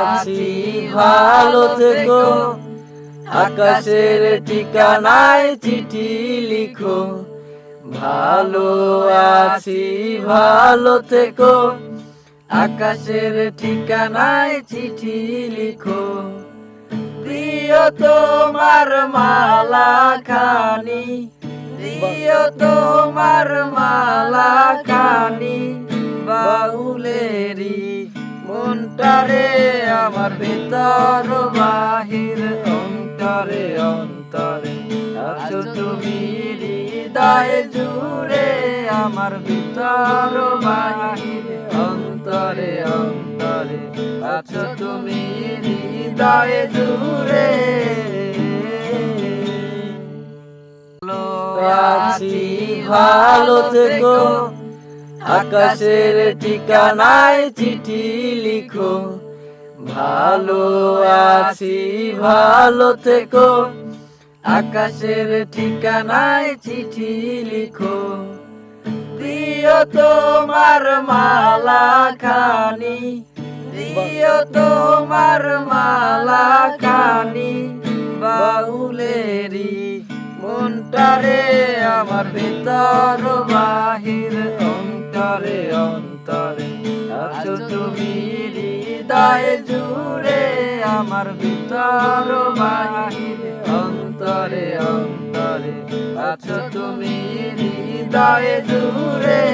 আছি ভালো থেকো, আকাশের ঠিকানায় চিঠি লিখো। ভালো আছি ভালো থেকো, আকাশের ঠিকানায় চিঠি লিখো। দিও তোমার মালা খানি, দিও তোমার মালা খানি, বাউলেরি মনটারে আমার ভিতর বাহির, অন্তরে অন্তরে আছো তুমি হৃদয়ে জুড়ে, আমার ভিতর বাহির, অন্তরে অন্তরে আছো তুমি হৃদয়ে জুড়ে। আছি ভালো থেকো, আকাশের ঠিকানায় চিঠি লিখো। ভালো আছি ভালো থেকো, আকাশের ঠিকানায় চিঠি লিখো। দিও তোমার মালা খানি, দিও তোমার মালা খানি, বাউলেরি মনটারে আমার ভিতর বাহির, অন্তরে অন্তরে আছো তুমি হৃদয়ে জুড়ে, আমার ভিতর বাহির, অন্তরে অন্তরে আছো তুমি হৃদয়ে জুড়ে।